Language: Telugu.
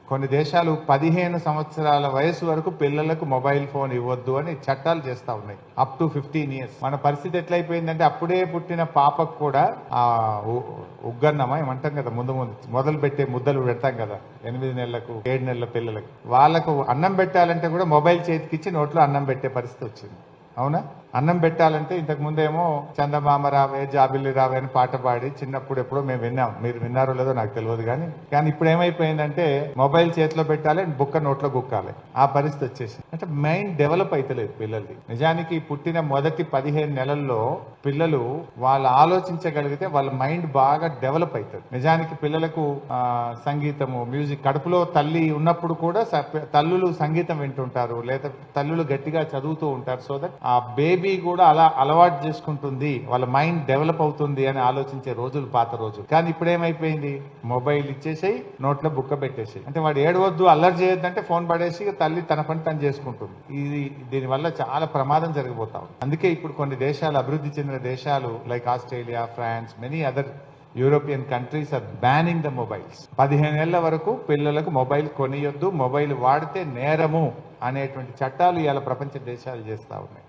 కొన్ని దేశాలు 15 సంవత్సరాల వయసు వరకు పిల్లలకు మొబైల్ ఫోన్ ఇవ్వద్దు అని చట్టాలు చేస్తా ఉన్నాయి, అప్ టు 15 ఇయర్స్. మన పరిస్థితి ఎట్లయిపోయిందంటే అప్పుడే పుట్టిన పాపకు కూడా ఆ ఉగ్గన్నమా ఏమంటాం కదా, మొదలు పెట్టే ముద్దలు పెడతాం కదా 8 నెలలకు 7 నెలల పిల్లలకు, వాళ్ళకు అన్నం పెట్టాలంటే కూడా మొబైల్ చేతికిచ్చి నోట్లో అన్నం పెట్టే పరిస్థితి వచ్చింది. అవునా? అన్నం పెట్టాలంటే ఇంతకు ముందేమో చందమామ రావే జాబిల్లి రావే అని పాట పాడి చిన్నప్పుడు ఎప్పుడో మేము విన్నాం, మీరు విన్నారో లేదో నాకు తెలియదు. కానీ ఇప్పుడు ఏమైపోయిందంటే మొబైల్ చేతిలో పెట్టాలి, బుక్క నోట్లో గుక్కాలి, ఆ పరిస్థితి వచ్చేసి. అంటే మైండ్ డెవలప్ అవుతలేదు పిల్లలది. నిజానికి పుట్టిన మొదటి 15 నెలల్లో పిల్లలు వాళ్ళు ఆలోచించగలిగితే వాళ్ళ మైండ్ బాగా డెవలప్ అవుతుంది. నిజానికి పిల్లలకు సంగీతము, మ్యూజిక్, కడుపులో తల్లి ఉన్నప్పుడు కూడా తల్లులు సంగీతం వింటుంటారు, లేదా తల్లులు గట్టిగా చదువుతూ ఉంటారు. సో దట్ ఆ బేబీ కూడా అలా అలవాటు చేసుకుంటుంది, వాళ్ళ మైండ్ డెవలప్ అవుతుంది అని ఆలోచించే రోజులు పాత రోజులు. కానీ ఇప్పుడు ఏమైపోయింది, మొబైల్ ఇచ్చేసేయి, నోట్లో బుక్క పెట్టేసి, అంటే వాడు ఏడవద్దు అల్లరి చేయొద్దంటే ఫోన్ పడేసి తల్లి తన పని తను చేసుకుంటుంది. దీనివల్ల చాలా ప్రమాదం జరిగిపోతాం. అందుకే ఇప్పుడు కొన్ని దేశాలు, అభివృద్ధి చెందిన దేశాలు like Australia, France, many other European countries are banning the mobiles. 15 ఏళ్ల వరకు పిల్లలకు మొబైల్ కొనియొద్దు, మొబైల్ వాడితే నేరము అనేటువంటి చట్టాలు ఇవాళ ప్రపంచ దేశాలు చేస్తా ఉన్నాయి.